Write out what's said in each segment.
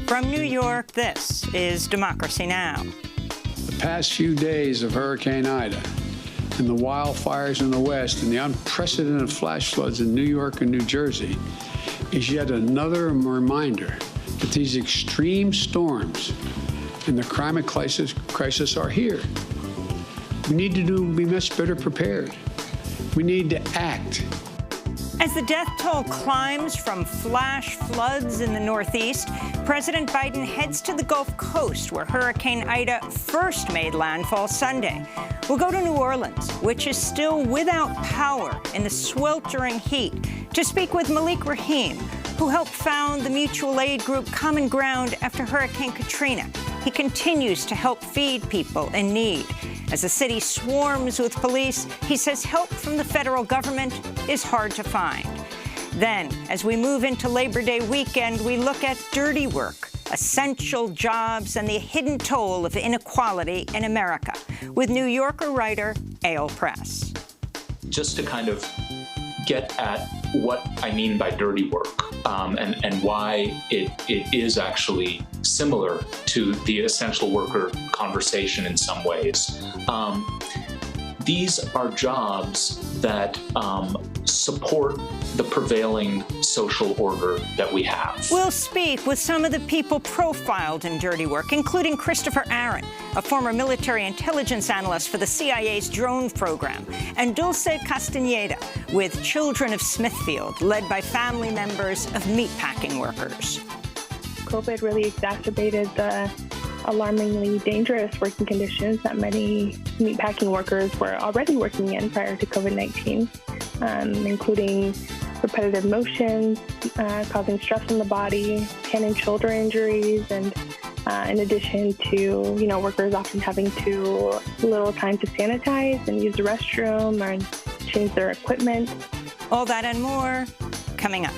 From New York, this is Democracy Now! The past few days of Hurricane Ida and the wildfires in the West and the unprecedented flash floods in New York and New Jersey is yet another reminder that these extreme storms and the climate crisis are here. We need to be much better prepared. We need to act. As the death toll climbs from flash floods in the Northeast, President Biden heads to the Gulf Coast, where Hurricane Ida first made landfall Sunday. We'll go to New Orleans, which is still without power in the sweltering heat, to speak with Malik Rahim, who helped found the mutual aid group Common Ground after Hurricane Katrina. He continues to help feed people in need. As the city swarms with police, he says help from the federal government is hard to find. Then, as we move into Labor Day weekend, we look at dirty work, essential jobs, and the hidden toll of inequality in America, with New Yorker writer A.L. Press. Just to kind of get at what I mean by dirty work and why it is actually similar to the essential worker conversation in some ways. These are jobs that support the prevailing social order that we have. We'll speak with some of the people profiled in dirty work, including Christopher Aaron, a former military intelligence analyst for the CIA's drone program, and Dulce Castañeda with Children of Smithfield, led by family members of meatpacking workers. COVID really exacerbated the alarmingly dangerous working conditions that many meatpacking workers were already working in prior to COVID-19, including repetitive motions, causing stress on the body, hand and shoulder injuries, and in addition to, workers often having little time to sanitize and use the restroom or change their equipment. All that and more coming up.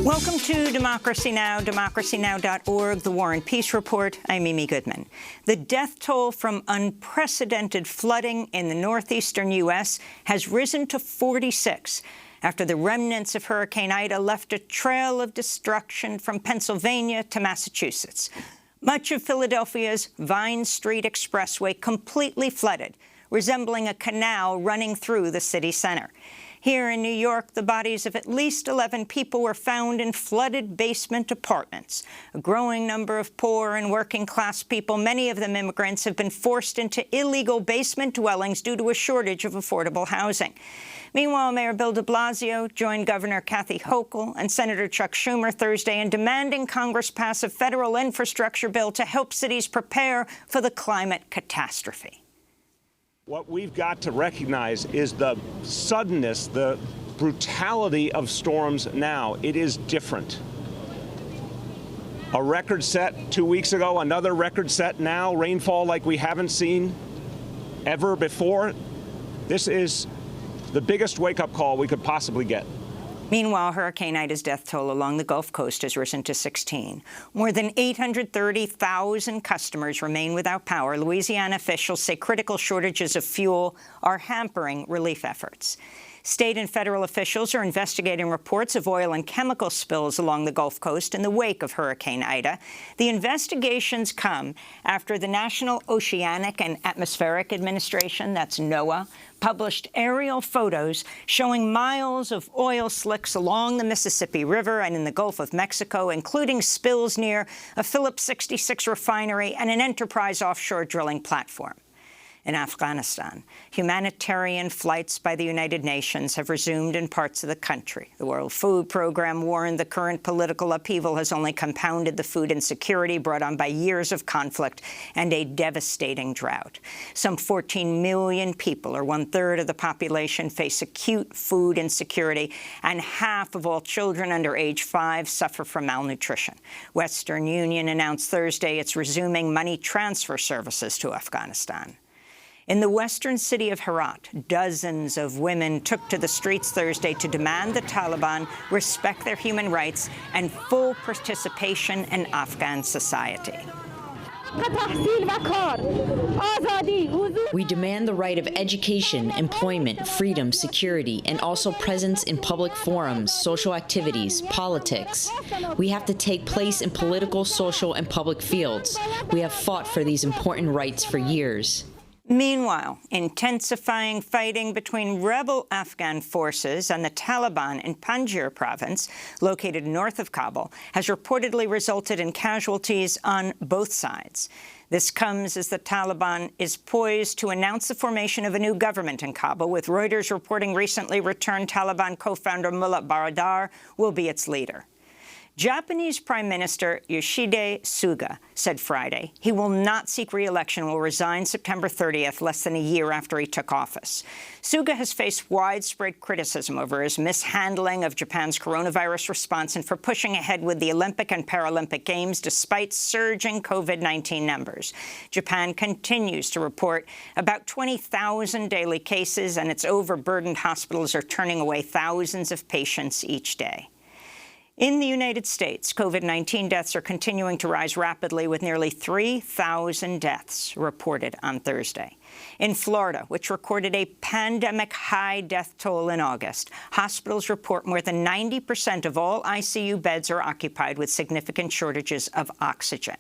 Welcome to Democracy Now!, democracynow.org, The War and Peace Report. I'm Mimi Goodman. The death toll from unprecedented flooding in the northeastern U.S. has risen to 46 after the remnants of Hurricane Ida left a trail of destruction from Pennsylvania to Massachusetts. Much of Philadelphia's Vine Street Expressway completely flooded, resembling a canal running through the city center. Here in New York, the bodies of at least 11 people were found in flooded basement apartments. A growing number of poor and working-class people, many of them immigrants, have been forced into illegal basement dwellings due to a shortage of affordable housing. Meanwhile, Mayor Bill de Blasio joined Governor Kathy Hochul and Senator Chuck Schumer Thursday in demanding Congress pass a federal infrastructure bill to help cities prepare for the climate catastrophe. What we've got to recognize is the suddenness, the brutality of storms now. It is different. A record set 2 weeks ago, another record set now, rainfall like we haven't seen ever before. This is the biggest wake-up call we could possibly get. Meanwhile, Hurricane Ida's death toll along the Gulf Coast has risen to 16. More than 830,000 customers remain without power. Louisiana officials say critical shortages of fuel are hampering relief efforts. State and federal officials are investigating reports of oil and chemical spills along the Gulf Coast in the wake of Hurricane Ida. The investigations come after the National Oceanic and Atmospheric Administration, that's NOAA, published aerial photos showing miles of oil slicks along the Mississippi River and in the Gulf of Mexico, including spills near a Phillips 66 refinery and an Enterprise offshore drilling platform. In Afghanistan, humanitarian flights by the United Nations have resumed in parts of the country. The World Food Program warned the current political upheaval has only compounded the food insecurity brought on by years of conflict and a devastating drought. Some 14 million people, or one-third of the population, face acute food insecurity, and half of all children under age 5 suffer from malnutrition. Western Union announced Thursday it's resuming money transfer services to Afghanistan. In the western city of Herat, dozens of women took to the streets Thursday to demand the Taliban respect their human rights and full participation in Afghan society. We demand the right of education, employment, freedom, security, and also presence in public forums, social activities, politics. We have to take place in political, social, and public fields. We have fought for these important rights for years. Meanwhile, intensifying fighting between rebel Afghan forces and the Taliban in Panjshir province, located north of Kabul, has reportedly resulted in casualties on both sides. This comes as the Taliban is poised to announce the formation of a new government in Kabul, with Reuters reporting recently returned Taliban co-founder Mullah Baradar will be its leader. Japanese Prime Minister Yoshihide Suga said Friday he will not seek re-election and will resign September 30th, less than a year after he took office. Suga has faced widespread criticism over his mishandling of Japan's coronavirus response and for pushing ahead with the Olympic and Paralympic Games despite surging COVID-19 numbers. Japan continues to report about 20,000 daily cases, and its overburdened hospitals are turning away thousands of patients each day. In the United States, COVID-19 deaths are continuing to rise rapidly, with nearly 3,000 deaths reported on Thursday. In Florida, which recorded a pandemic-high death toll in August, hospitals report more than 90% of all ICU beds are occupied, with significant shortages of oxygen.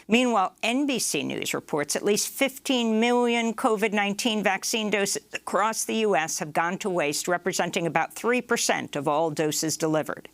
Meanwhile, NBC News reports at least 15 million COVID-19 vaccine doses across the U.S. have gone to waste, representing about 3% of all doses delivered.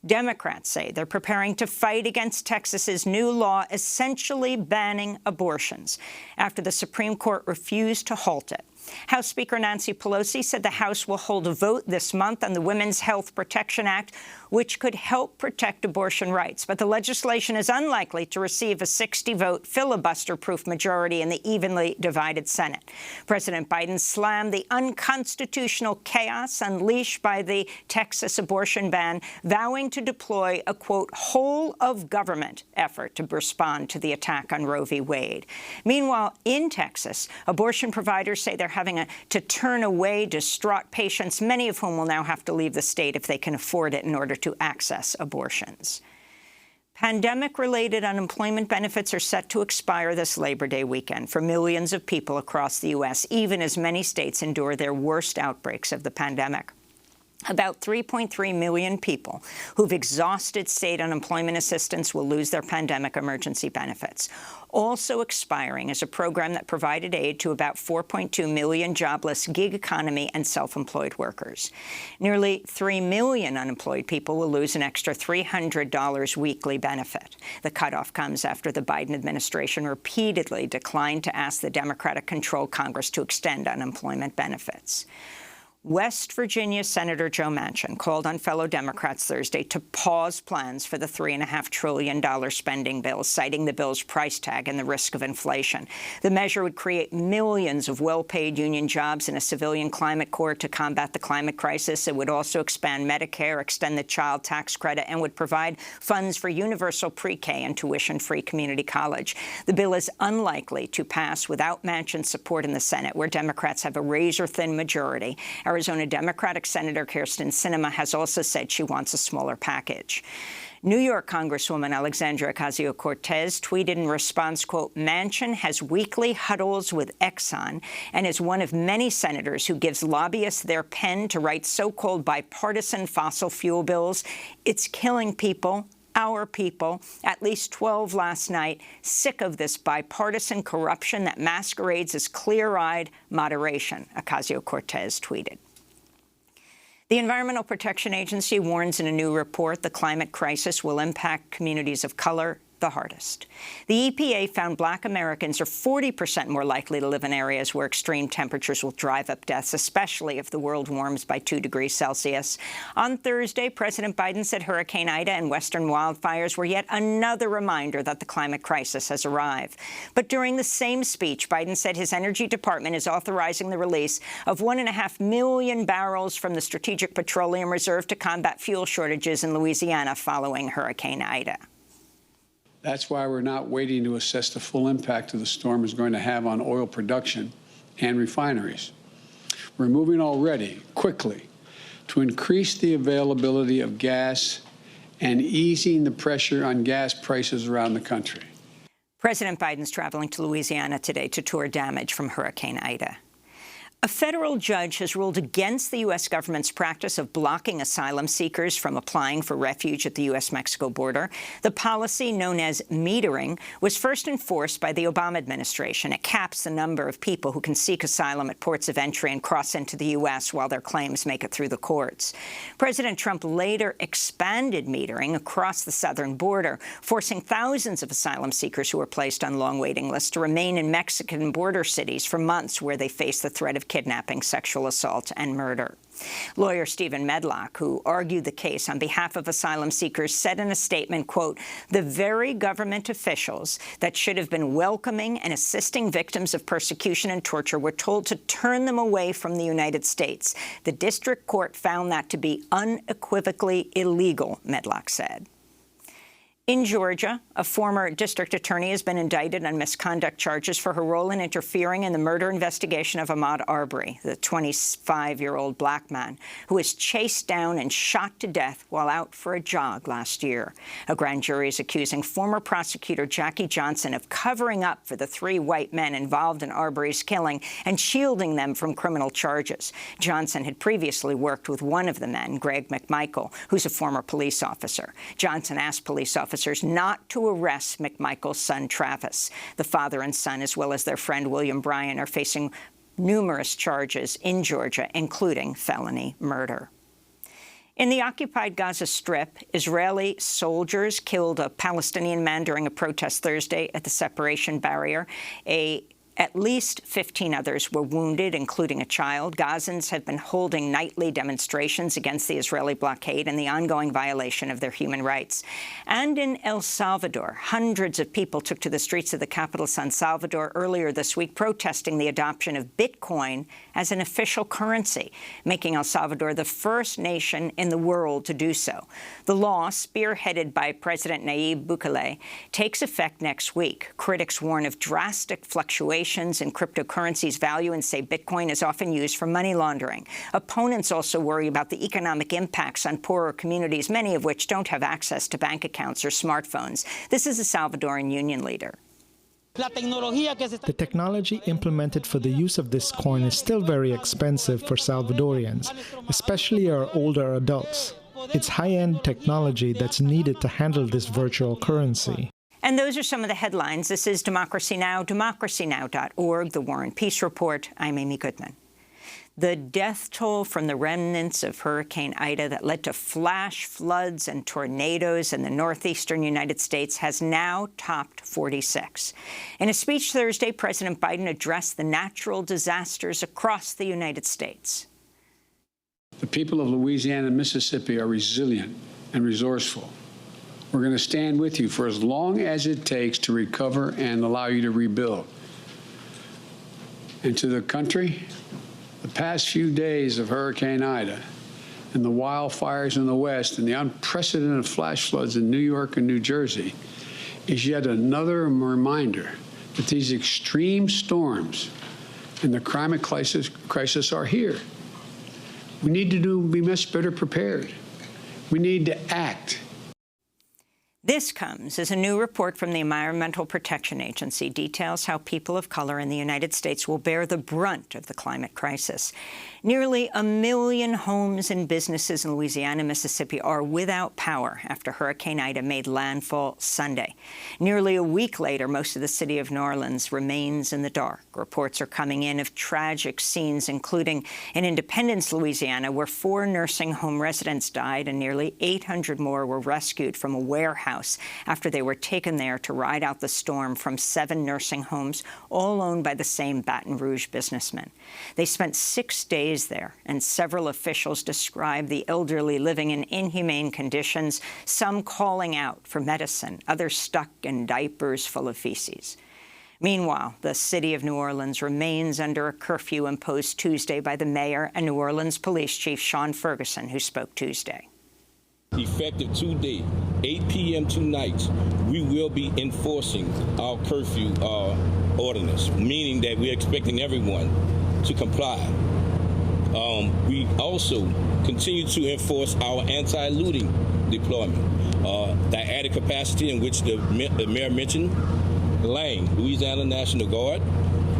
Democrats say they're preparing to fight against Texas's new law essentially banning abortions after the Supreme Court refused to halt it. House Speaker Nancy Pelosi said the House will hold a vote this month on the Women's Health Protection Act, which could help protect abortion rights. But the legislation is unlikely to receive a 60-vote filibuster-proof majority in the evenly divided Senate. President Biden slammed the unconstitutional chaos unleashed by the Texas abortion ban, vowing to deploy a, quote, whole-of-government effort to respond to the attack on Roe v. Wade. Meanwhile, in Texas, abortion providers say they're having to turn away distraught patients, many of whom will now have to leave the state if they can afford it in order to access abortions. Pandemic-related unemployment benefits are set to expire this Labor Day weekend for millions of people across the U.S., even as many states endure their worst outbreaks of the pandemic. About 3.3 million people who've exhausted state unemployment assistance will lose their pandemic emergency benefits. Also expiring is a program that provided aid to about 4.2 million jobless gig economy and self-employed workers. Nearly 3 million unemployed people will lose an extra $300 weekly benefit. The cutoff comes after the Biden administration repeatedly declined to ask the Democratic-controlled Congress to extend unemployment benefits. West Virginia Senator Joe Manchin called on fellow Democrats Thursday to pause plans for the $3.5 trillion spending bill, citing the bill's price tag and the risk of inflation. The measure would create millions of well-paid union jobs in a civilian climate corps to combat the climate crisis. It would also expand Medicare, extend the child tax credit, and would provide funds for universal pre-K and tuition-free community college. The bill is unlikely to pass without Manchin's support in the Senate, where Democrats have a razor-thin majority. Arizona Democratic Senator Kyrsten Sinema has also said she wants a smaller package. New York Congresswoman Alexandria Ocasio-Cortez tweeted in response, quote, Manchin has weekly huddles with Exxon and is one of many senators who gives lobbyists their pen to write so-called bipartisan fossil fuel bills. It's killing people. Our people, at least 12 last night, sick of this bipartisan corruption that masquerades as clear-eyed moderation, Ocasio-Cortez tweeted. The Environmental Protection Agency warns in a new report the climate crisis will impact communities of color the hardest. The EPA found Black Americans are 40% more likely to live in areas where extreme temperatures will drive up deaths, especially if the world warms by 2 degrees Celsius. On Thursday, President Biden said Hurricane Ida and western wildfires were yet another reminder that the climate crisis has arrived. But during the same speech, Biden said his Energy Department is authorizing the release of 1.5 million barrels from the Strategic Petroleum Reserve to combat fuel shortages in Louisiana following Hurricane Ida. That's why we're not waiting to assess the full impact of the storm is going to have on oil production and refineries. We're moving already, quickly, to increase the availability of gas and easing the pressure on gas prices around the country. President Biden's traveling to Louisiana today to tour damage from Hurricane Ida. A federal judge has ruled against the U.S. government's practice of blocking asylum seekers from applying for refuge at the U.S.-Mexico border. The policy, known as metering, was first enforced by the Obama administration. It caps the number of people who can seek asylum at ports of entry and cross into the U.S. while their claims make it through the courts. President Trump later expanded metering across the southern border, forcing thousands of asylum seekers who were placed on long waiting lists to remain in Mexican border cities for months, where they face the threat of kidnapping, sexual assault, and murder. Lawyer Stephen Medlock, who argued the case on behalf of asylum seekers, said in a statement, quote, "The very government officials that should have been welcoming and assisting victims of persecution and torture were told to turn them away from the United States. The district court found that to be unequivocally illegal," Medlock said. In Georgia, a former district attorney has been indicted on misconduct charges for her role in interfering in the murder investigation of Ahmaud Arbery, the 25-year-old black man who was chased down and shot to death while out for a jog last year. A grand jury is accusing former prosecutor Jackie Johnson of covering up for the 3 white men involved in Arbery's killing and shielding them from criminal charges. Johnson had previously worked with one of the men, Greg McMichael, who's a former police officer. Johnson asked police officers not to arrest McMichael's son, Travis. The father and son, as well as their friend William Bryan, are facing numerous charges in Georgia, including felony murder. In the occupied Gaza Strip, Israeli soldiers killed a Palestinian man during a protest Thursday at the separation barrier. At least 15 others were wounded, including a child. Gazans have been holding nightly demonstrations against the Israeli blockade and the ongoing violation of their human rights. And in El Salvador, hundreds of people took to the streets of the capital, San Salvador, earlier this week, protesting the adoption of Bitcoin as an official currency, making El Salvador the first nation in the world to do so. The law, spearheaded by President Nayib Bukele, takes effect next week. Critics warn of drastic fluctuations in cryptocurrency's value and say Bitcoin is often used for money laundering. Opponents also worry about the economic impacts on poorer communities, many of which don't have access to bank accounts or smartphones. This is a Salvadoran union leader. The technology implemented for the use of this coin is still very expensive for Salvadorians, especially our older adults. It's high-end technology that's needed to handle this virtual currency. And those are some of the headlines. This is Democracy Now!, democracynow.org, The War and Peace Report. I'm Amy Goodman. The death toll from the remnants of Hurricane Ida that led to flash floods and tornadoes in the northeastern United States has now topped 46. In a speech Thursday, President Biden addressed the natural disasters across the United States. The people of Louisiana and Mississippi are resilient and resourceful. We're going to stand with you for as long as it takes to recover and allow you to rebuild. And to the country, the past few days of Hurricane Ida and the wildfires in the West and the unprecedented flash floods in New York and New Jersey is yet another reminder that these extreme storms and the climate crisis are here. We need to be much better prepared. We need to act. This comes as a new report from the Environmental Protection Agency details how people of color in the United States will bear the brunt of the climate crisis. Nearly 1 million homes and businesses in Louisiana and Mississippi are without power after Hurricane Ida made landfall Sunday. Nearly a week later, most of the city of New Orleans remains in the dark. Reports are coming in of tragic scenes, including in Independence, Louisiana, where 4 nursing home residents died and nearly 800 more were rescued from a warehouse after they were taken there to ride out the storm from 7 nursing homes, all owned by the same Baton Rouge businessman. They spent 6 days there, and several officials described the elderly living in inhumane conditions, some calling out for medicine, others stuck in diapers full of feces. Meanwhile, the city of New Orleans remains under a curfew imposed Tuesday by the mayor and New Orleans Police Chief Sean Ferguson, who spoke Tuesday. Effective today, 8 p.m. tonight, we will be enforcing our curfew ordinance, meaning that we're expecting everyone to comply. We also continue to enforce our anti-looting deployment. The added capacity in which the mayor mentioned Lang, Louisiana National Guard.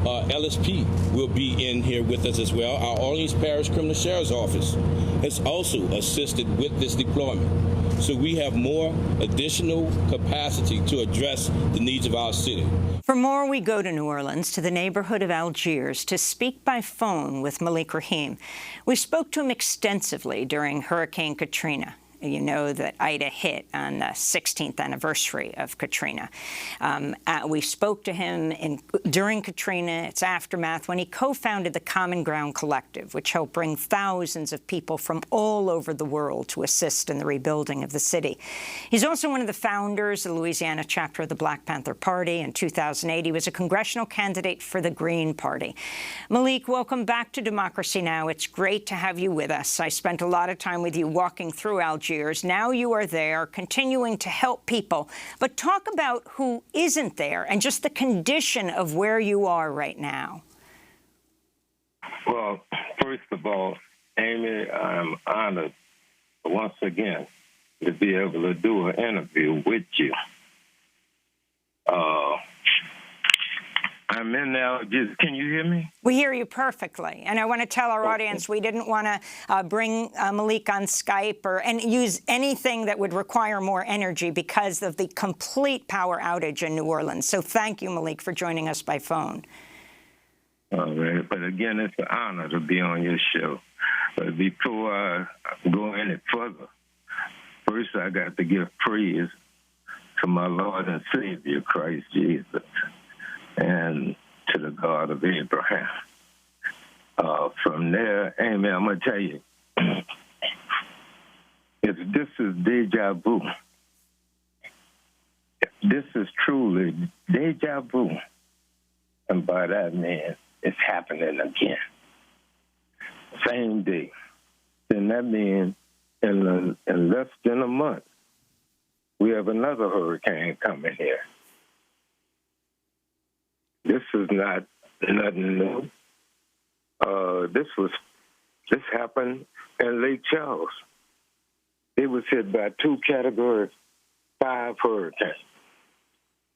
LSP will be in here with us as well. Our Orleans Parish Criminal Sheriff's Office has also assisted with this deployment. So we have more additional capacity to address the needs of our city. For more, we go to New Orleans, to the neighborhood of Algiers, to speak by phone with Malik Rahim. We spoke to him extensively during Hurricane Katrina. You know that Ida hit on the 16th anniversary of Katrina. We spoke to him during Katrina, its aftermath, when he co-founded the Common Ground Collective, which helped bring thousands of people from all over the world to assist in the rebuilding of the city. He's also one of the founders of the Louisiana chapter of the Black Panther Party. In 2008, he was a congressional candidate for the Green Party. Malik, welcome back to Democracy Now! It's great to have you with us. I spent a lot of time with you walking through Algiers. Now you are there, continuing to help people. But talk about who isn't there and just the condition of where you are right now. Well, first of all, Amy, I'm honored once again to be able to do an interview with you. I'm in now. Can you hear me? We hear you perfectly. And I want to tell our audience we didn't want to bring Malik on Skype and use anything that would require more energy because of the complete power outage in New Orleans. So thank you, Malik, for joining us by phone. All right. But again, it's an honor to be on your show. But before I go any further, first I got to give praise to my Lord and Savior, Christ Jesus, and to the God of Abraham. From there, Amy, I'm going to tell you, if this is deja vu, if this is truly deja vu, and by that I mean it's happening again, same day, then that means in less than a month, we have another hurricane coming here. This is not nothing new. This happened in Lake Charles. It was hit by 2 Category 5 hurricanes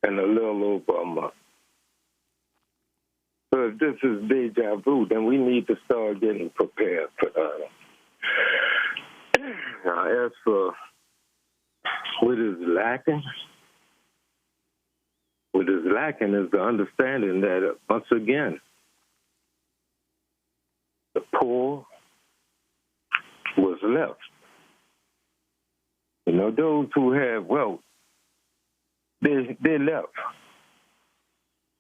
in a little over a month. So if this is deja vu, then we need to start getting prepared for that. Now, as for what is lacking, what is lacking is the understanding that, once again, the poor was left. You know, those who had wealth, they left.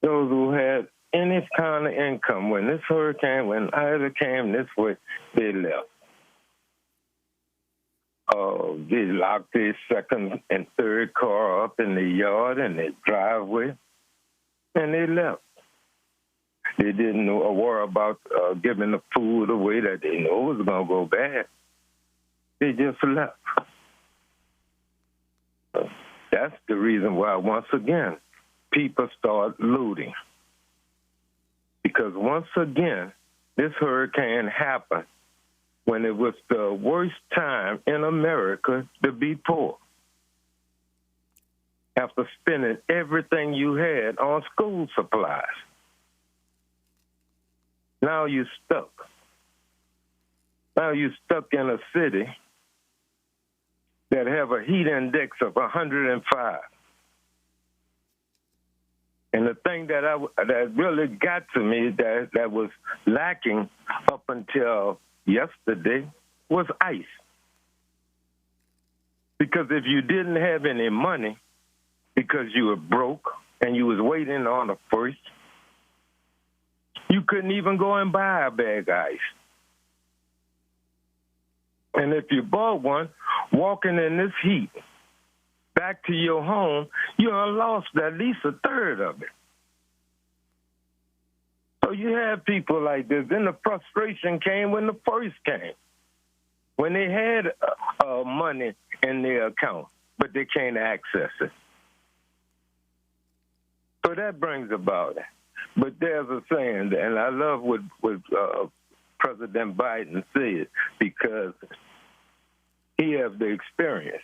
Those who had any kind of income, when this hurricane, when Ida came this way, they left. They locked their second and third car up in the yard and their driveway, and they left. They didn't worry about giving the food away that they know was going to go bad. They just left. That's the reason why, once again, people start looting. Because once again, this hurricane happened when it was the worst time in America to be poor. After spending everything you had on school supplies. Now you're stuck. Now you're stuck in a city that have a heat index of 105. And the thing that really got to me that was lacking up until yesterday was ice. Because if you didn't have any money because you were broke and you was waiting on the first, you couldn't even go and buy a bag of ice. And if you bought one, walking in this heat back to your home, you lost at least a third of it. So you have people like this. Then the frustration came when the first came, when they had money in their account, but they can't access it. So that brings about it. But there's a saying, and I love what President Biden said, because he has the experience.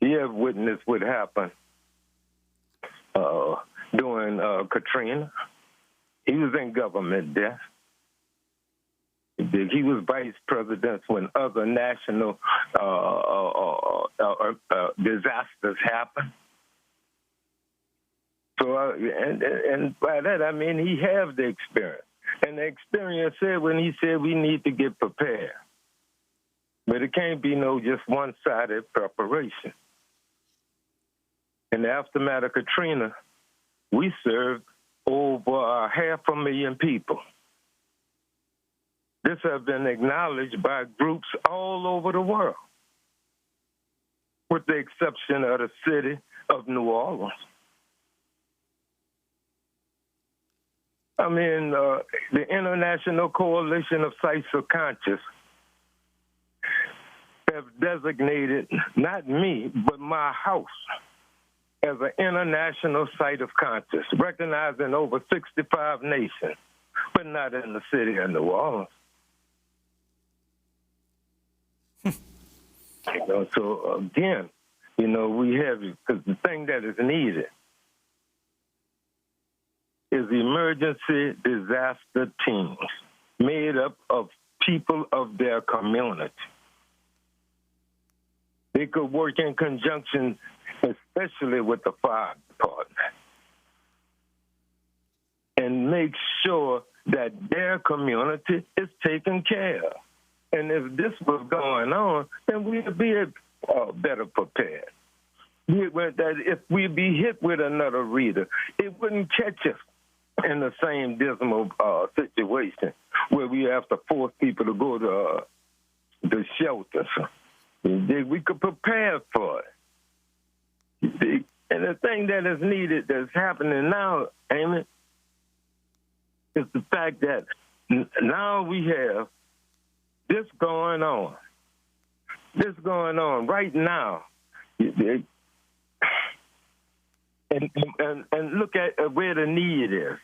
He has witnessed what happened during Katrina. He was in government desk. He was vice president when other national disasters happened. So, and by that I mean he has the experience. And the experience said when he said we need to get prepared. But it can't be no just one-sided preparation. In the aftermath of Katrina, we served over 500,000 people. This has been acknowledged by groups all over the world, with the exception of the city of New Orleans. I mean, the International Coalition of Sites of Conscience have designated, not me, but my house as an international site of conscience, recognized in over 65 nations, but not in the city of New Orleans. So again, we have, because the thing that is needed is emergency disaster teams made up of people of their community. They could work in conjunction, especially with the fire department, and make sure that their community is taken care of. And if this was going on, then we'd be better prepared. If we'd be hit with another Rita, it wouldn't catch us in the same dismal situation where we have to force people to go to the shelters. We could prepare for it. And the thing that is needed that's happening now, Amy, is the fact that now we have this going on right now. And look at where the need is.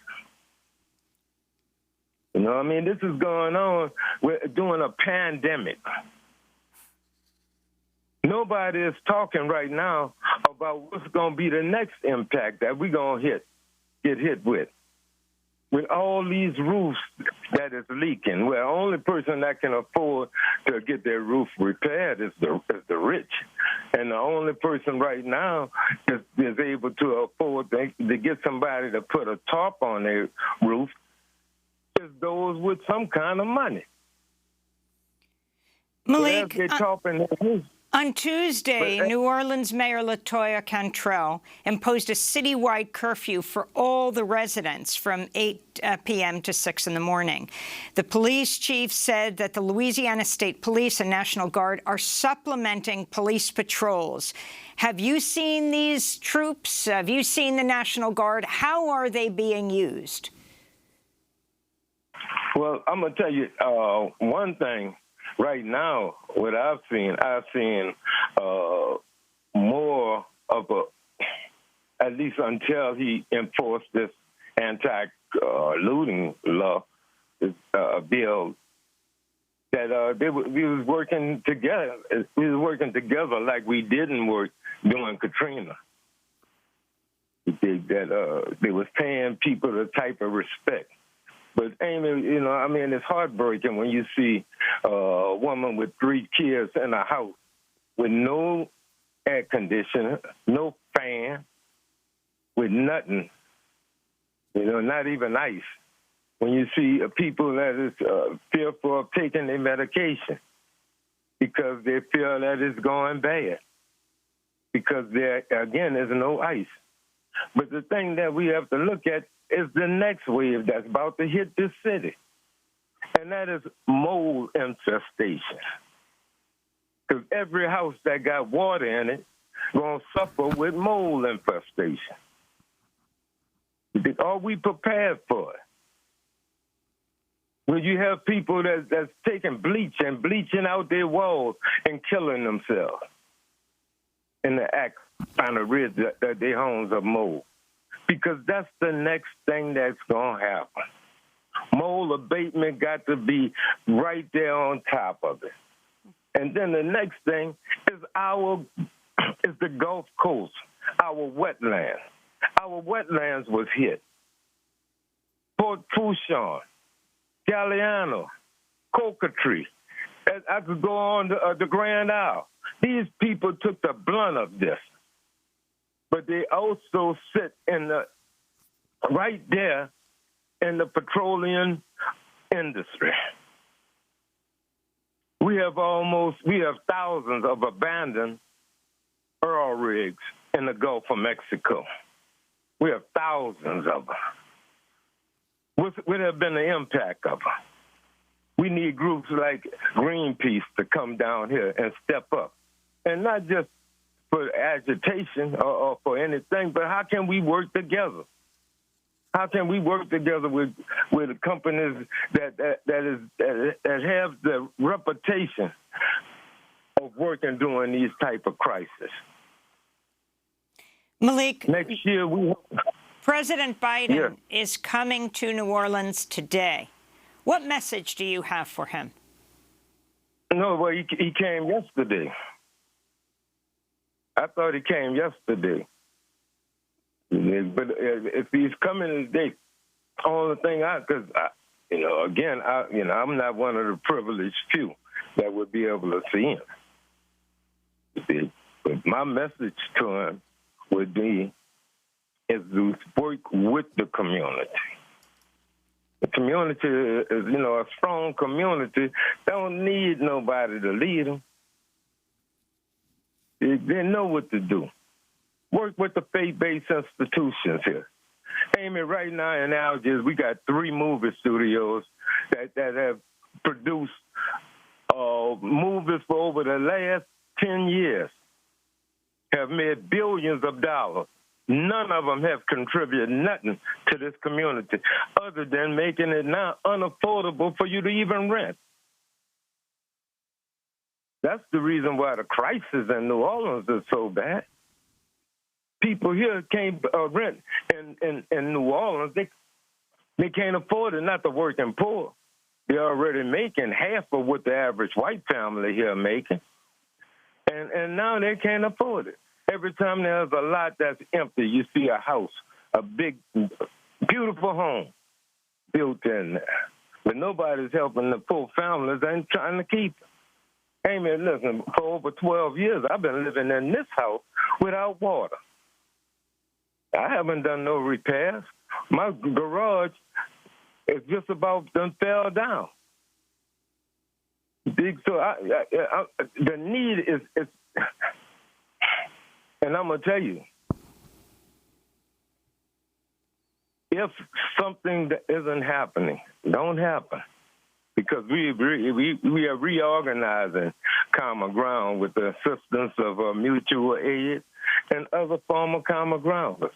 This is going on during a pandemic. Nobody is talking right now about what's going to be the next impact that we're going to get hit with all these roofs that is leaking. Well, the only person that can afford to get their roof repaired is the rich. And the only person right now is able to afford to get somebody to put a tarp on their roof is those with some kind of money. Malik, they're tarping their roof. On Tuesday, New Orleans Mayor LaToya Cantrell imposed a citywide curfew for all the residents from 8 p.m. to 6 in the morning. The police chief said that the Louisiana State Police and National Guard are supplementing police patrols. Have you seen these troops? Have you seen the National Guard? How are they being used? Well, I'm going to tell you one thing. Right now, what I've seen more of at least until he enforced this anti-looting law, bill, that we was working together. We was working together like we didn't work during Katrina. They was paying people the type of respect. But, Amy, it's heartbreaking when you see a woman with 3 kids in a house with no air conditioner, no fan, with nothing, not even ice. When you see people that is fearful of taking their medication because they feel that it's going bad, because there, again, there's no ice. But the thing that we have to look at is the next wave that's about to hit this city, and that is mold infestation. Because every house that got water in it going to suffer with mold infestation. Are we prepared for it? Will you have people that's taking bleach and bleaching out their walls and killing themselves in the act trying to rid their homes of mold? Because that's the next thing that's going to happen. Mold abatement got to be right there on top of it. And then the next thing is the Gulf Coast, our wetlands. Our wetlands was hit. Port Fourchon, Galliano, Cocotree. I could go on to the Grand Isle. These people took the blunt of this. But they also sit in right there in the petroleum industry. We have thousands of abandoned oil rigs in the Gulf of Mexico. We have thousands of them. What would have been the impact of them? We need groups like Greenpeace to come down here and step up. And not just for agitation or for anything, but how can we work together? How can we work together with companies that have the reputation of working during these type of crises? Malik, next year President Biden is coming to New Orleans today. What message do you have for him? No, well, he came yesterday. I thought he came yesterday. But if he's coming today, only thing I'm not one of the privileged few that would be able to see him. See? But my message to him would be is to work with the community. The community is, a strong community. Don't need nobody to lead them. They know what to do. Work with the faith-based institutions here. Amy, right now in Algiers, we got 3 movie studios that have produced movies for over the last 10 years, have made billions of dollars. None of them have contributed nothing to this community other than making it now unaffordable for you to even rent. That's the reason why the crisis in New Orleans is so bad. People here can't rent in New Orleans. They can't afford it, not the working poor. They're already making half of what the average white family here making. And now they can't afford it. Every time there's a lot that's empty, you see a house, a big, beautiful home built in there. But nobody's helping the poor families and trying to keep it. Hey, man, listen, for over 12 years, I've been living in this house without water. I haven't done no repairs. My garage is just about done fell down. So the need is, and I'm going to tell you, if something that isn't happening, don't happen. Because we are reorganizing Common Ground with the assistance of mutual aid and other form of common grounders.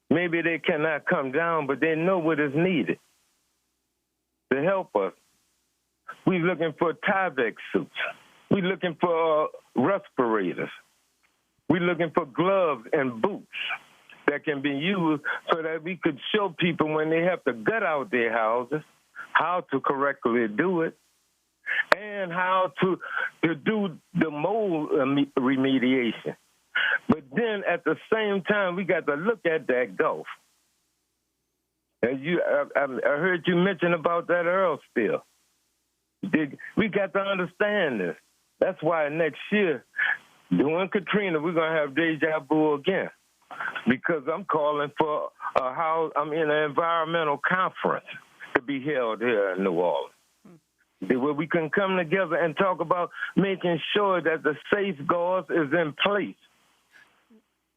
Maybe they cannot come down, but they know what is needed to help us. We're looking for Tyvek suits. We're looking for respirators. We're looking for gloves and boots that can be used so that we could show people when they have to gut out their houses how to correctly do it, and how to do the mold remediation. But then at the same time, we got to look at that Gulf. And I heard you mention about that oil spill. We got to understand this. That's why next year, during Katrina, we're going to have deja vu again. Because I'm calling for I'm in an environmental conference to be held here in New Orleans, where we can come together and talk about making sure that the safeguards is in place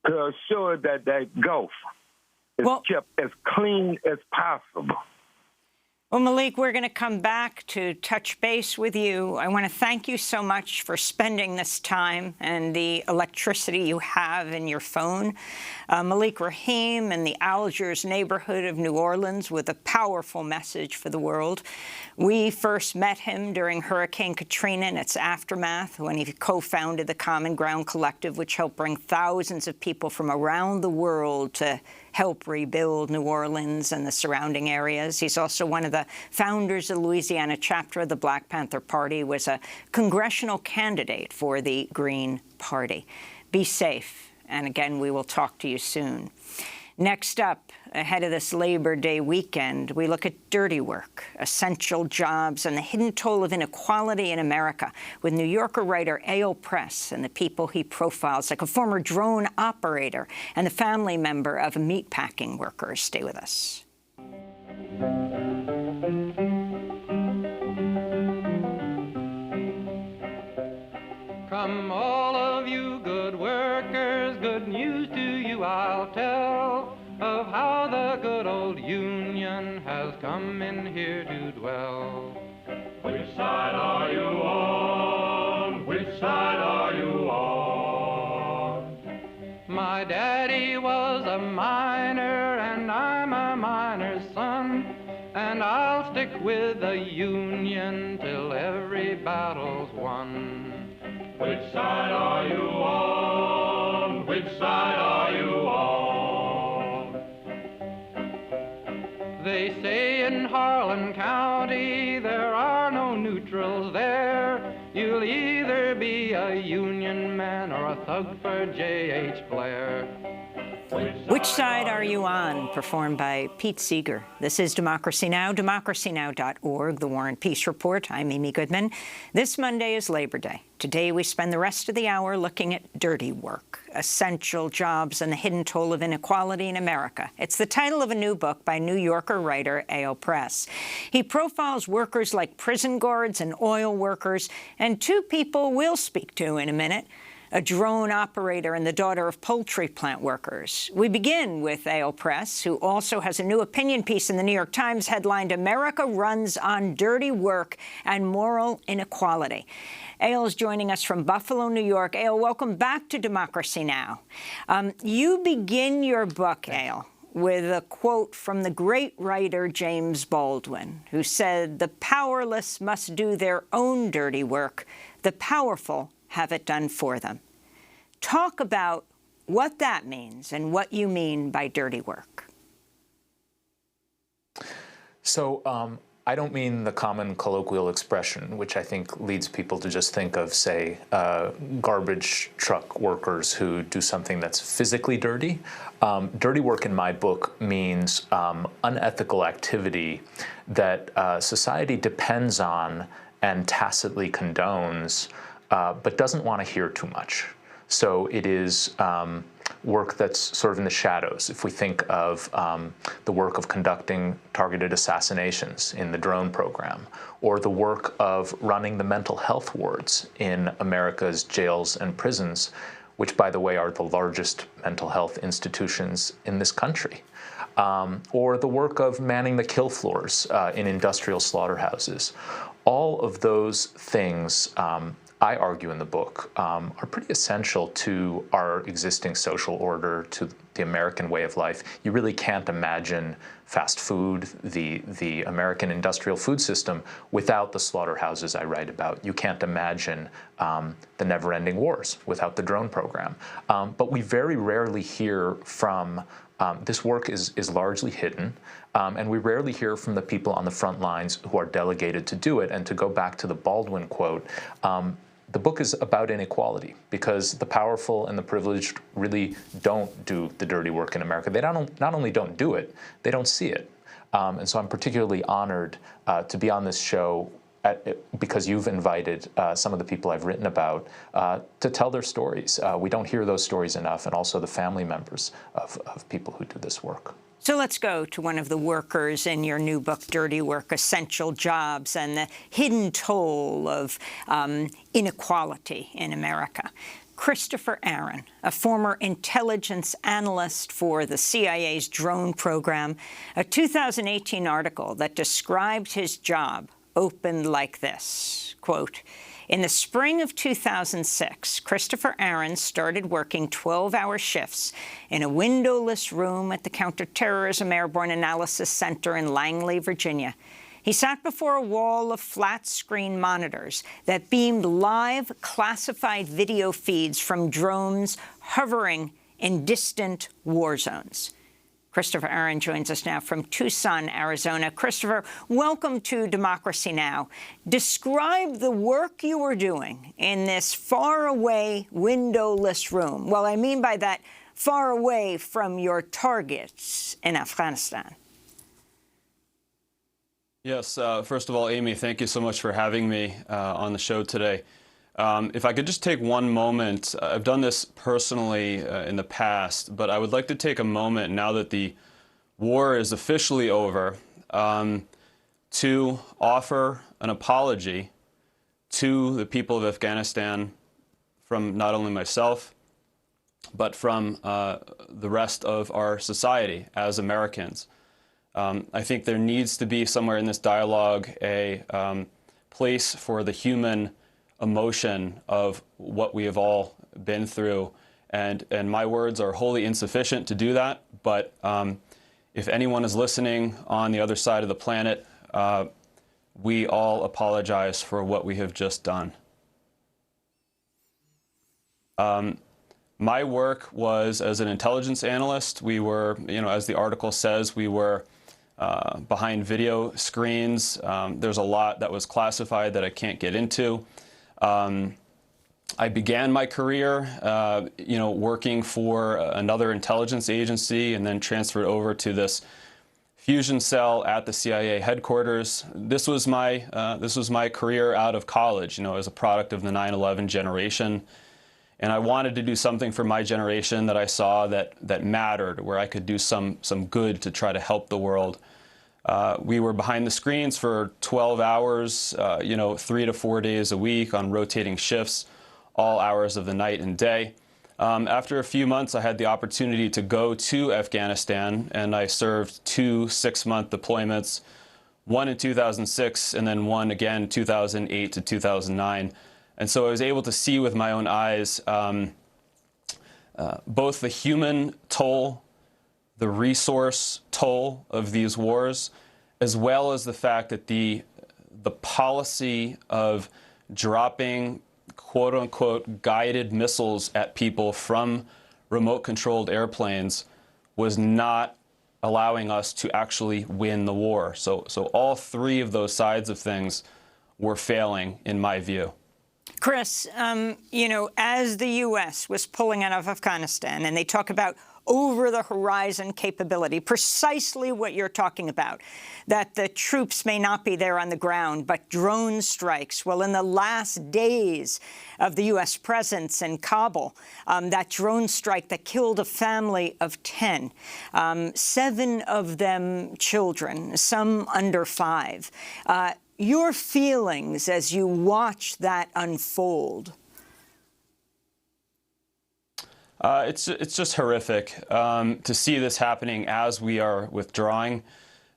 to assure that that Gulf is kept as clean as possible. Well, Malik, we're going to come back to touch base with you. I want to thank you so much for spending this time and the electricity you have in your phone. Malik Rahim in the Algiers neighborhood of New Orleans with a powerful message for the world. We first met him during Hurricane Katrina and its aftermath when he co-founded the Common Ground Collective, which helped bring thousands of people from around the world to help rebuild New Orleans and the surrounding areas. He's also one of the founders of the Louisiana chapter of the Black Panther Party, was a congressional candidate for the Green Party. Be safe And again, we will talk to you soon. Next up, ahead of this Labor Day weekend, we look at dirty work, essential jobs, and the hidden toll of inequality in America with New Yorker writer A.O. Press and the people he profiles, like a former drone operator and the family member of meatpacking workers. Stay with us. Come all of you good workers, good news to you I'll tell of how the good old Union has come in here to dwell. Which side are you on? Which side are you on? My daddy was a miner and I'm a miner's son, and I'll stick with the Union till every battle's won. Which side are you on? Which side are you on? They say in Harlan County there are no neutrals there. You'll either be a Union man or a thug for J.H. Blair. Which side are you on? Performed by Pete Seeger. This is Democracy Now!, democracynow.org, The War and Peace Report. I'm Amy Goodman. This Monday is Labor Day. Today we spend the rest of the hour looking at dirty work, essential jobs, and the hidden toll of inequality in America. It's the title of a new book by New Yorker writer A.O. Press. He profiles workers like prison guards and oil workers, and two people we'll speak to in a minute: a drone operator and the daughter of poultry plant workers. We begin with A.O. Press, who also has a new opinion piece in the New York Times headlined, "America Runs on Dirty Work and Moral Inequality." A.O. is joining us from Buffalo, New York. A.O., welcome back to Democracy Now! You begin your book, A.O., with a quote from the great writer James Baldwin, who said, "The powerless must do their own dirty work. The powerful have it done for them." Talk about what that means and what you mean by dirty work. So I don't mean the common colloquial expression, which I think leads people to just think of, say, garbage truck workers who do something that's physically dirty. Dirty work in my book means unethical activity that society depends on and tacitly condones, but doesn't want to hear too much. So it is work that's sort of in the shadows. If we think of the work of conducting targeted assassinations in the drone program, or the work of running the mental health wards in America's jails and prisons, which, by the way, are the largest mental health institutions in this country, or the work of manning the kill floors in industrial slaughterhouses. All of those things, I argue in the book, are pretty essential to our existing social order, to the American way of life. You really can't imagine fast food, the American industrial food system, without the slaughterhouses I write about. You can't imagine the never-ending wars without the drone program. But we very rarely hear from, this work is largely hidden, and we rarely hear from the people on the front lines who are delegated to do it. And to go back to the Baldwin quote, the book is about inequality, because the powerful and the privileged really don't do the dirty work in America. They not only don't do it, they don't see it. And so I'm particularly honored to be on this show because you've invited some of the people I've written about to tell their stories. We don't hear those stories enough, and also the family members of people who do this work. So let's go to one of the workers in your new book, Dirty Work, Essential Jobs, and the hidden toll of inequality in America. Christopher Aaron, a former intelligence analyst for the CIA's drone program, a 2018 article that described his job opened like this, quote, "In the spring of 2006, Christopher Aaron started working 12-hour shifts in a windowless room at the Counterterrorism Airborne Analysis Center in Langley, Virginia. He sat before a wall of flat-screen monitors that beamed live classified video feeds from drones hovering in distant war zones." Christopher Aaron joins us now from Tucson, Arizona. Christopher, welcome to Democracy Now! Describe the work you were doing in this faraway, windowless room. Well, I mean by that, far away from your targets in Afghanistan. Yes, first of all, Amy, thank you so much for having me on the show today. If I could just take one moment, I've done this personally in the past, but I would like to take a moment now that the war is officially over to offer an apology to the people of Afghanistan from not only myself, but from the rest of our society as Americans. I think there needs to be somewhere in this dialogue a place for the human emotion of what we have all been through. And my words are wholly insufficient to do that. But if anyone is listening on the other side of the planet, we all apologize for what we have just done. My work was as an intelligence analyst. We were, as the article says, we were behind video screens. There's a lot that was classified that I can't get into. I began my career, working for another intelligence agency and then transferred over to this fusion cell at the CIA headquarters. This was my career out of college, as a product of the 9/11 generation. And I wanted to do something for my generation that I saw that mattered, where I could do some good to try to help the world. We were behind the screens for 12 hours, 3 to 4 days a week on rotating shifts, all hours of the night and day. After a few months, I had the opportunity to go to Afghanistan, and I served 2 6-month deployments, one in 2006 and then one again 2008 to 2009. And so I was able to see with my own eyes both the human toll, the resource toll of these wars, as well as the fact that the policy of dropping quote-unquote guided missiles at people from remote-controlled airplanes was not allowing us to actually win the war. So all three of those sides of things were failing, in my view. Chris, as the U.S. was pulling out of Afghanistan, and they talk about over-the-horizon capability, precisely what you're talking about, that the troops may not be there on the ground, but drone strikes. Well, in the last days of the U.S. presence in Kabul, that drone strike that killed a family of 10, 7 of them children, some under 5. Your feelings as you watch that unfold? It's just horrific to see this happening as we are withdrawing.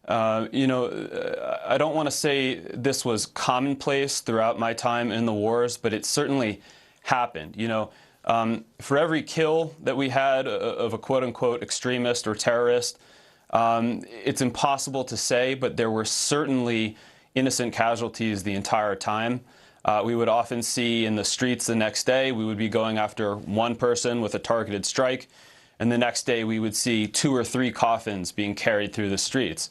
I don't want to say this was commonplace throughout my time in the wars, but it certainly happened. For every kill that we had of a quote-unquote extremist or terrorist, it's impossible to say, but there were certainly innocent casualties the entire time. We would often see in the streets the next day, we would be going after one person with a targeted strike, and the next day we would see 2 or 3 coffins being carried through the streets.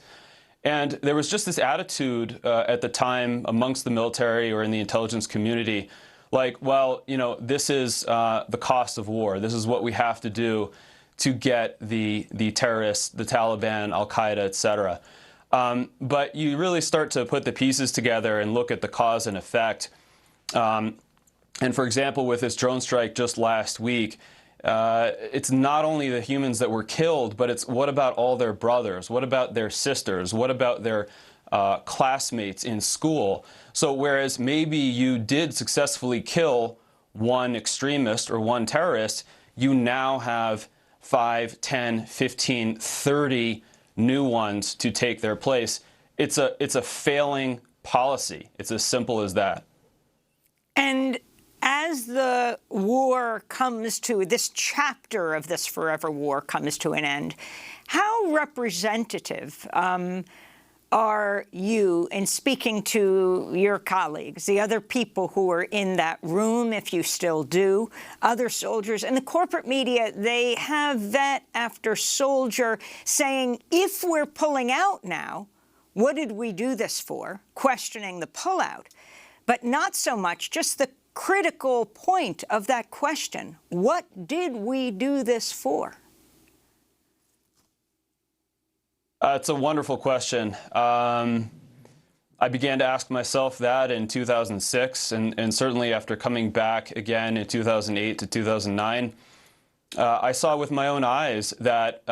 And there was just this attitude at the time amongst the military or in the intelligence community, like, well, this is the cost of war. This is what we have to do to get the terrorists, the Taliban, Al-Qaeda, et cetera. But you really start to put the pieces together and look at the cause and effect. And for example, with this drone strike just last week, it's not only the humans that were killed, but it's what about all their brothers? What about their sisters? What about their classmates in school? So whereas maybe you did successfully kill one extremist or one terrorist, you now have 5, 10, 15, 30 new ones to take their place. It's a failing policy. It's as simple as that. And as the war comes to, this chapter of this forever war comes to an end, how representative are you, in speaking to your colleagues, the other people who are in that room, if you still do, other soldiers, and the corporate media, they have vet after soldier saying, if we're pulling out now, what did we do this for? Questioning the pullout, but not so much just the critical point of that question. What did we do this for? It's a wonderful question. I began to ask myself that in 2006, and certainly after coming back again in 2008 to 2009, I saw with my own eyes that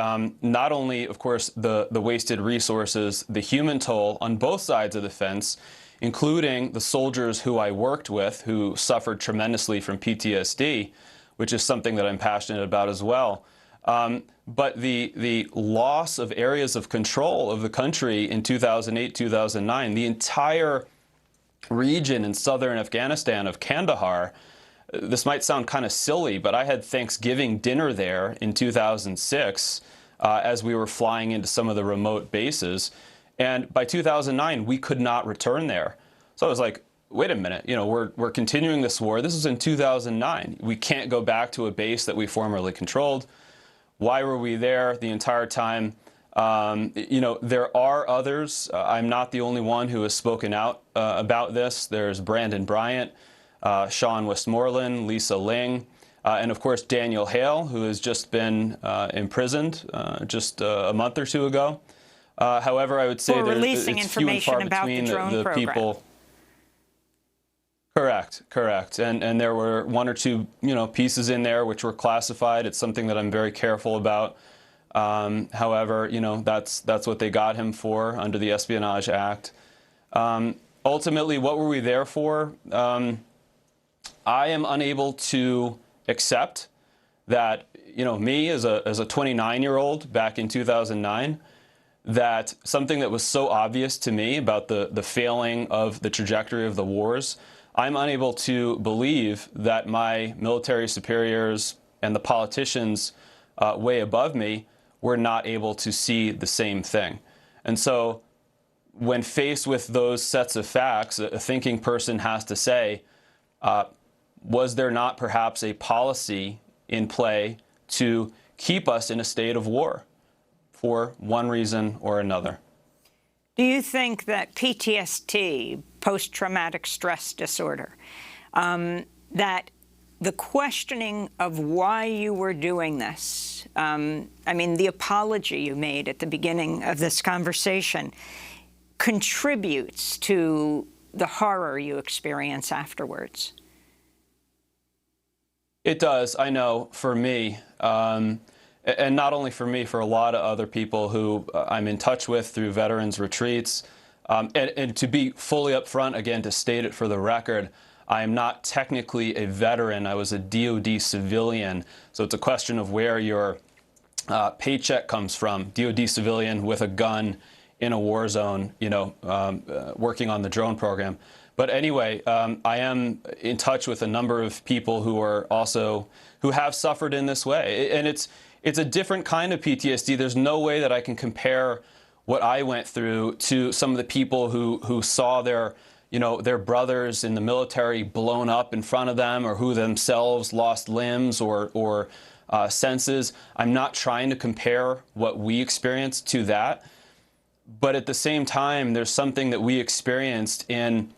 not only, of course, the wasted resources, the human toll on both sides of the fence, including the soldiers who I worked with who suffered tremendously from PTSD, which is something that I'm passionate about as well. But the loss of areas of control of the country in 2008, 2009, the entire region in southern Afghanistan of Kandahar, this might sound kind of silly, but I had Thanksgiving dinner there in 2006 as we were flying into some of the remote bases. And by 2009, we could not return there. So I was like, wait a minute, we're continuing this war. This was in 2009. We can't go back to a base that we formerly controlled. Why were we there the entire time? There are others. I'm not the only one who has spoken out about this. There's Brandon Bryant, Sean Westmoreland, Lisa Ling, and of course Daniel Hale, who has just been imprisoned just a month or two ago. However, I would say releasing it's few and information far about between the drone program. people. Correct. And there were one or two, pieces in there which were classified. It's something that I'm very careful about. However, that's what they got him for under the Espionage Act. Ultimately, what were we there for? I am unable to accept that, me as a 29-year-old back in 2009, that something that was so obvious to me about the failing of the trajectory of the wars, I'm unable to believe that my military superiors and the politicians way above me were not able to see the same thing. And so when faced with those sets of facts, a thinking person has to say, was there not perhaps a policy in play to keep us in a state of war for one reason or another? Do you think that PTSD, post-traumatic stress disorder, that the questioning of why you were doing this, the apology you made at the beginning of this conversation, contributes to the horror you experience afterwards? It does, I know, for me. And not only for me, for a lot of other people who I'm in touch with through veterans retreats. And to be fully upfront, again, to state it for the record, I am not technically a veteran. I was a DOD civilian. So it's a question of where your paycheck comes from. DOD civilian with a gun in a war zone, working on the drone program. But anyway, I am in touch with a number of people who have suffered in this way. And it's a different kind of PTSD. There's no way that I can compare what I went through to some of the people who saw their brothers in the military blown up in front of them, or who themselves lost limbs or senses. I'm not trying to compare what we experienced to that. But at the same time, there's something that we experienced in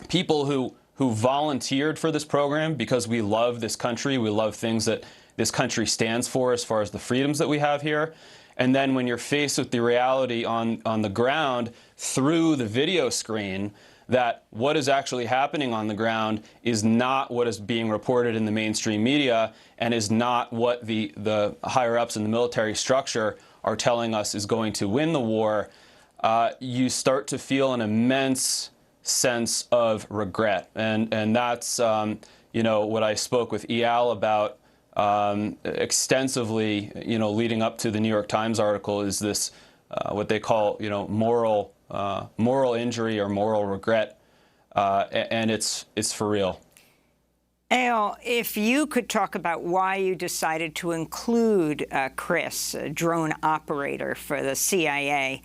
people who volunteered for this program because we love this country. We love things that this country stands for as far as the freedoms that we have here. And then when you're faced with the reality on the ground through the video screen, that what is actually happening on the ground is not what is being reported in the mainstream media, and is not what the higher-ups in the military structure are telling us is going to win the war, you start to feel an immense sense of regret. And that's what I spoke with Eyal about extensively, leading up to the New York Times article, is this what they call, moral injury or moral regret, and it's for real. Eyal, if you could talk about why you decided to include Chris, a drone operator for the CIA,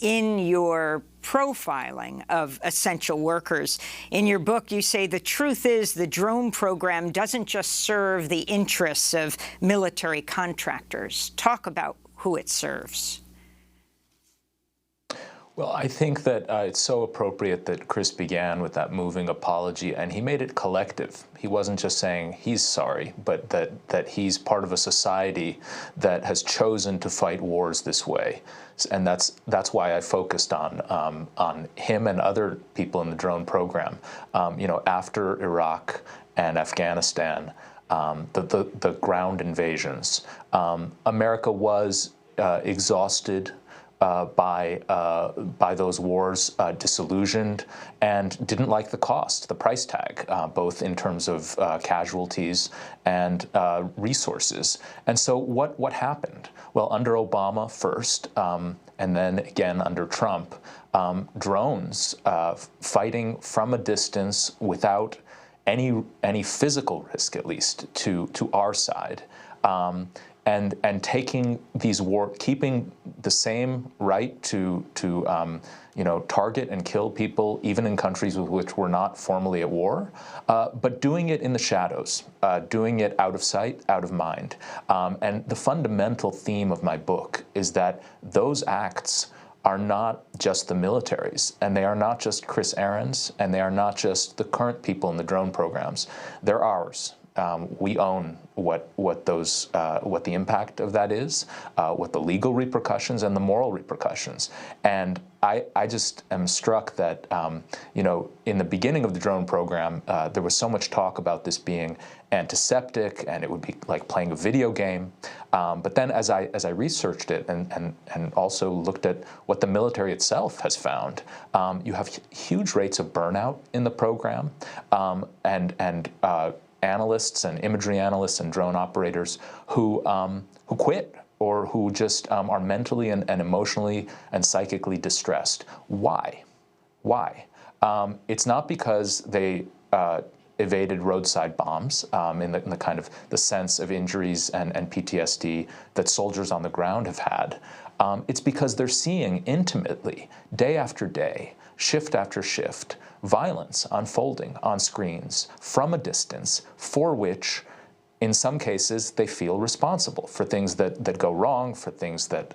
in your profiling of essential workers. In your book, you say the truth is the drone program doesn't just serve the interests of military contractors. Talk about who it serves. Well, I think that it's so appropriate that Chris began with that moving apology, and he made it collective. He wasn't just saying he's sorry, but that he's part of a society that has chosen to fight wars this way. And that's why I focused on him and other people in the drone program. After Iraq and Afghanistan, the ground invasions, America was exhausted by those wars, disillusioned, and didn't like the cost, the price tag, both in terms of casualties and resources. And so what happened? Well, under Obama first, and then again under Trump, drones fighting from a distance without any physical risk, at least, to our side. And taking these keeping the same right to target and kill people, even in countries with which we're not formally at war, but doing it in the shadows, doing it out of sight, out of mind. And the fundamental theme of my book is that those acts are not just the military's, and they are not just Chris Aaron's, and they are not just the current people in the drone programs. They're ours. We own what the impact of that is, what the legal repercussions and the moral repercussions. And I just am struck that in the beginning of the drone program, there was so much talk about this being antiseptic and it would be like playing a video game. But then as I researched it and also looked at what the military itself has found, you have huge rates of burnout in the program, and analysts and imagery analysts and drone operators who quit or who just are mentally and emotionally and psychically distressed. Why? It's not because they evaded roadside bombs in the kind of the sense of injuries and PTSD that soldiers on the ground have had. It's because they're seeing intimately, day after day, shift after shift, violence unfolding on screens from a distance for which, in some cases, they feel responsible for things that go wrong, for things that,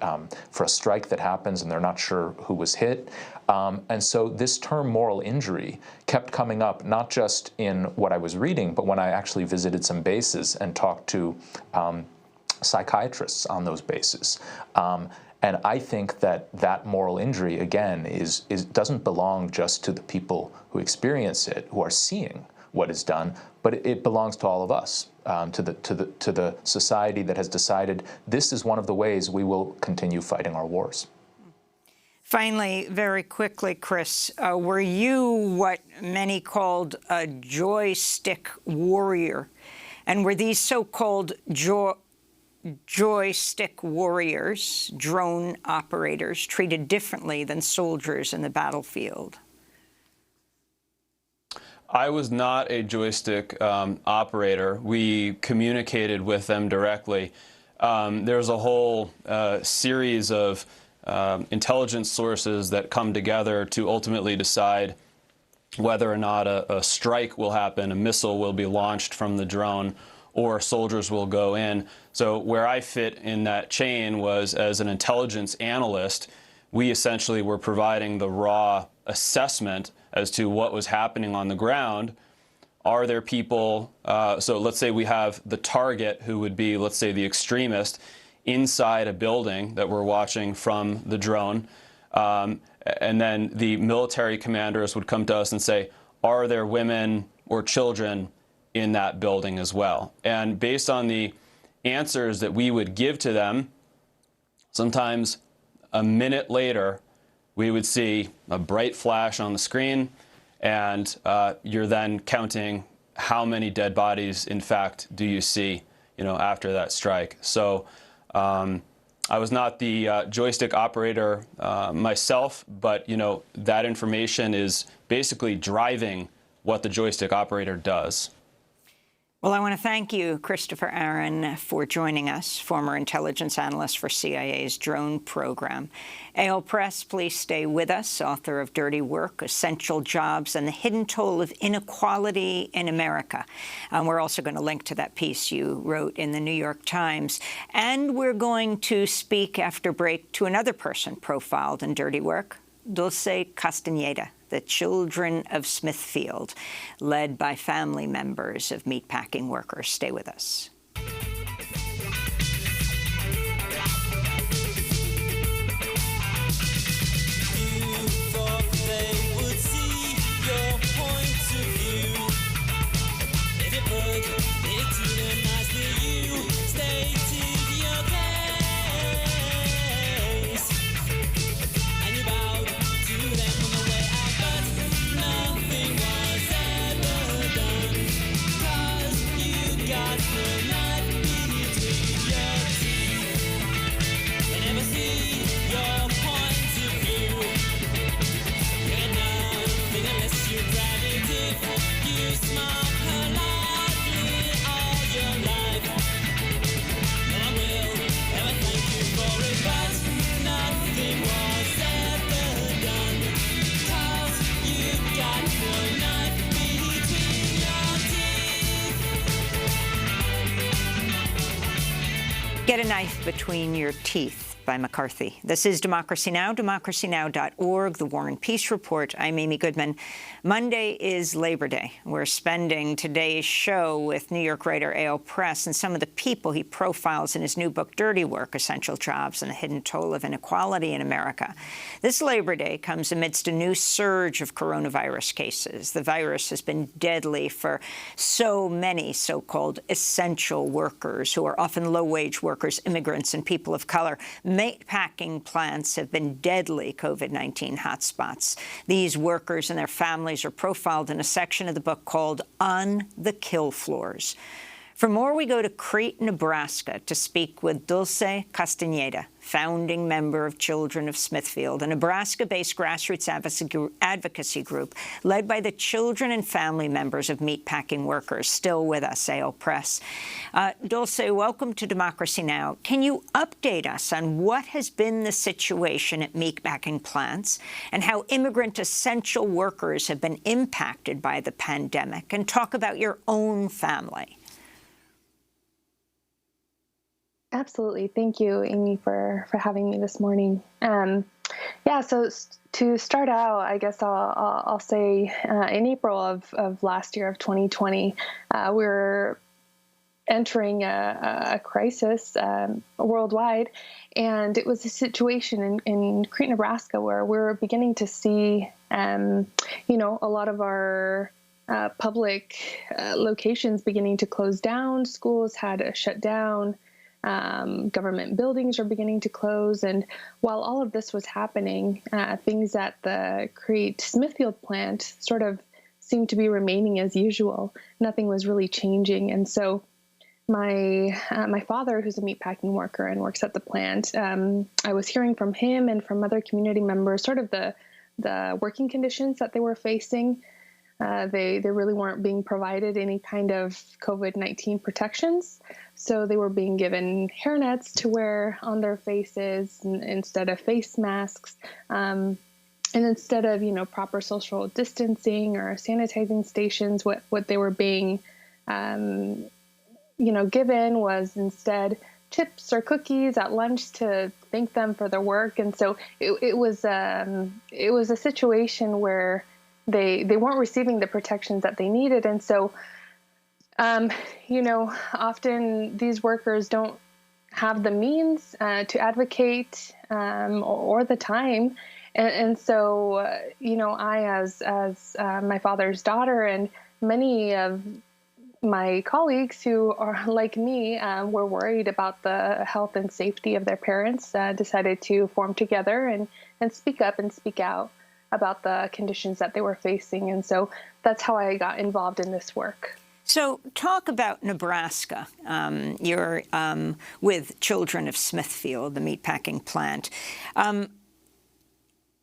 for a strike that happens and they're not sure who was hit. And so this term moral injury kept coming up, not just in what I was reading, but when I actually visited some bases and talked to psychiatrists on those bases. And I think that moral injury, again, doesn't belong just to the people who experience it, who are seeing what is done, but it belongs to all of us, to the society that has decided this is one of the ways we will continue fighting our wars. Finally, very quickly, Chris, were you what many called a joystick warrior? And were these so-called joystick warriors, drone operators, treated differently than soldiers in the battlefield? I was not a joystick operator. We communicated with them directly. There's a whole series of intelligence sources that come together to ultimately decide whether or not a strike will happen, a missile will be launched from the drone, or soldiers will go in. So where I fit in that chain was as an intelligence analyst, we essentially were providing the raw assessment as to what was happening on the ground. Are there people, so let's say we have the target who would be, let's say, the extremist inside a building that we're watching from the drone, and then the military commanders would come to us and say, are there women or children in that building as well? And based on the answers that we would give to them, sometimes a minute later, we would see a bright flash on the screen, and you're then counting how many dead bodies, in fact, do you see, after that strike. So I was not the joystick operator myself, but, that information is basically driving what the joystick operator does. Well, I want to thank you, Christopher Aaron, for joining us, former intelligence analyst for CIA's drone program. Eyal Press, please stay with us, author of Dirty Work, Essential Jobs, and the Hidden Toll of Inequality in America. We're also going to link to that piece you wrote in the New York Times. And we're going to speak after break to another person profiled in Dirty Work, Dulce Castañeda, the Children of Smithfield, led by family members of meatpacking workers. Stay with us. Get a knife between your teeth by McCarthy. This is Democracy Now!, democracynow.org, The War and Peace Report. I'm Amy Goodman. Monday is Labor Day. We're spending today's show with New York writer Eyal Press and some of the people he profiles in his new book, Dirty Work, Essential Jobs, and the Hidden Toll of Inequality in America. This Labor Day comes amidst a new surge of coronavirus cases. The virus has been deadly for so many so-called essential workers, who are often low-wage workers, immigrants, and people of color. Meatpacking plants have been deadly COVID-19 hotspots. These workers and their families are profiled in a section of the book called On the Kill Floors. For more, we go to Crete, Nebraska, to speak with Dulce Castañeda, founding member of Children of Smithfield, a Nebraska-based grassroots advocacy group led by the children and family members of meatpacking workers. Still with us, Eyal Press. Dulce, welcome to Democracy Now! Can you update us on what has been the situation at meatpacking plants and how immigrant essential workers have been impacted by the pandemic, and talk about your own family? Absolutely. Thank you, Amy, for having me this morning. Yeah, so to start out, I guess I'll say in April of last year, of 2020, we were entering a crisis worldwide, and it was a situation in Crete, Nebraska, where we're beginning to see, a lot of our public locations beginning to close down. Schools had to shut down. Government buildings are beginning to close. And while all of this was happening, things at the Crete Smithfield plant sort of seemed to be remaining as usual. Nothing was really changing. And so my father, who's a meatpacking worker and works at the plant, I was hearing from him and from other community members sort of the working conditions that they were facing. They really weren't being provided any kind of COVID-19 protections. So they were being given hairnets to wear on their faces instead of face masks. And instead of, proper social distancing or sanitizing stations, what they were being, given was instead chips or cookies at lunch to thank them for their work. And so it was a situation where they weren't receiving the protections that they needed. And so, often these workers don't have the means to advocate or the time. And so, I, as my father's daughter, and many of my colleagues who are like me were worried about the health and safety of their parents, decided to form together and speak up and speak out about the conditions that they were facing. And so that's how I got involved in this work. So talk about Nebraska. You're with Children of Smithfield, the meatpacking plant.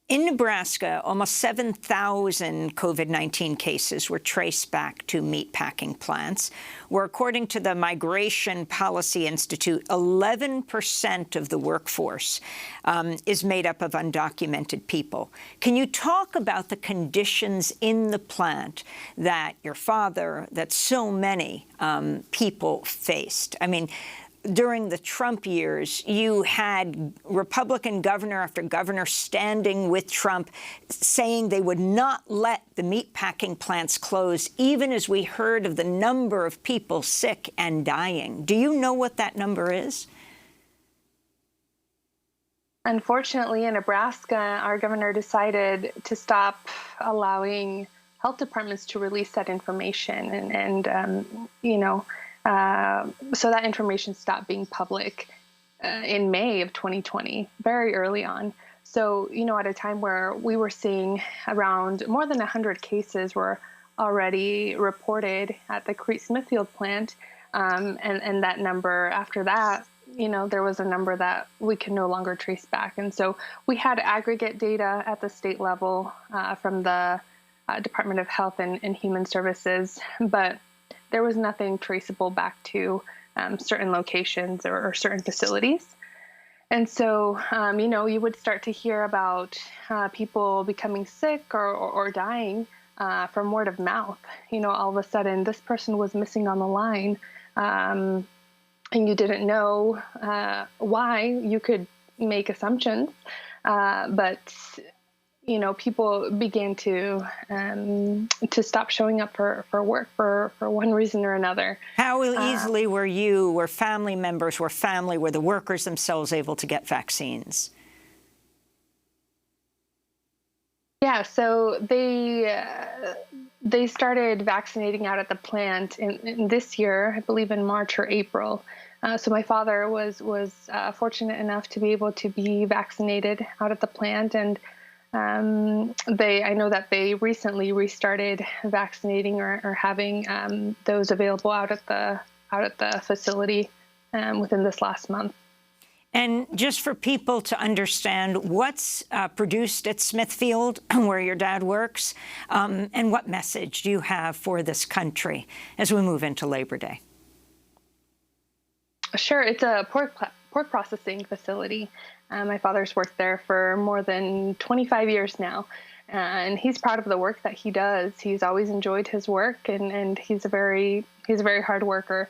In Nebraska, almost 7,000 COVID-19 cases were traced back to meatpacking plants, where, according to the Migration Policy Institute, 11% of the workforce is made up of undocumented people. Can you talk about the conditions in the plant that your father, that so many people faced? I mean, during the Trump years, you had Republican governor after governor standing with Trump, saying they would not let the meatpacking plants close, even as we heard of the number of people sick and dying. Do you know what that number is? Unfortunately, in Nebraska, our governor decided to stop allowing health departments to release that information. So that information stopped being public in May of 2020, very early on. So, at a time where we were seeing around more than 100 cases were already reported at the Crete-Smithfield plant, and that number after that, there was a number that we could no longer trace back. And so we had aggregate data at the state level from the Department of Health and Human Services, but there was nothing traceable back to certain locations or certain facilities. And so, you would start to hear about people becoming sick or dying from word of mouth. All of a sudden, this person was missing on the line, and you didn't know why. You could make assumptions, but people began to stop showing up for work for one reason or another. How easily were family members, were the workers themselves able to get vaccines? Yeah, so they started vaccinating out at the plant in this year, I believe in March or April. So my father was fortunate enough to be able to be vaccinated out at the plant, and I know that they recently restarted vaccinating or having those available out at the facility within this last month. And just for people to understand, what's produced at Smithfield, where your dad works, and what message do you have for this country as we move into Labor Day? Sure, it's a pork processing facility. My father's worked there for more than 25 years now, and he's proud of the work that he does. He's always enjoyed his work, and he's a very hard worker.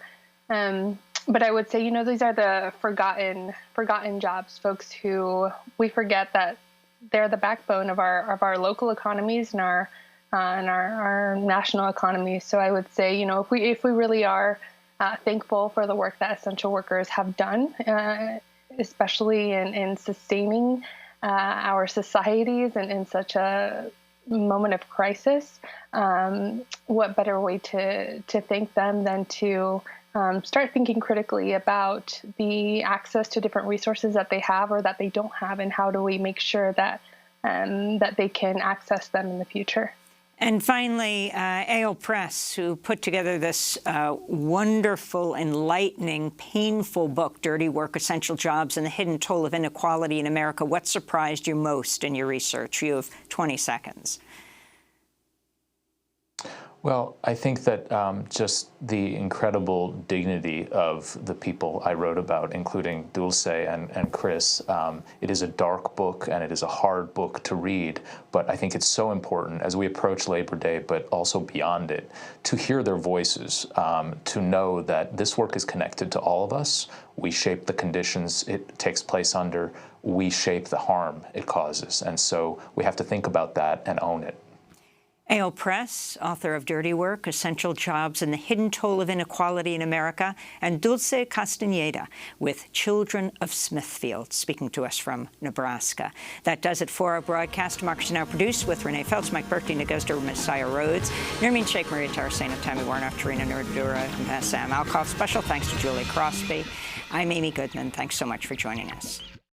But I would say, these are the forgotten jobs, folks who we forget that they're the backbone of our local economies and our national economies. So I would say, if we really are thankful for the work that essential workers have done, especially in sustaining our societies and in such a moment of crisis, what better way to thank them than to start thinking critically about the access to different resources that they have or that they don't have, and how do we make sure that they can access them in the future. And finally, A.L. Press, who put together this wonderful, enlightening, painful book, Dirty Work, Essential Jobs, and the Hidden Toll of Inequality in America. What surprised you most in your research? You have 20 seconds. Well, I think that just the incredible dignity of the people I wrote about, including Dulce and Chris. It is a dark book and it is a hard book to read, but I think it's so important as we approach Labor Day, but also beyond it, to hear their voices, to know that this work is connected to all of us. We shape the conditions it takes place under. We shape the harm it causes. And so we have to think about that and own it. A.L. Press, author of Dirty Work, Essential Jobs, and the Hidden Toll of Inequality in America, and Dulce Castañeda with Children of Smithfield, speaking to us from Nebraska. That does it for our broadcast. Democracy Now! Produced with Renee Feltz, Mike Berkey, Negusder, Messiah Rhodes, Nermeen Sheikh, Maria Tarasena, Tammy Warnock, Tarina Nerdura, and Sam Alkoff. Special thanks to Julie Crosby. I'm Amy Goodman. Thanks so much for joining us.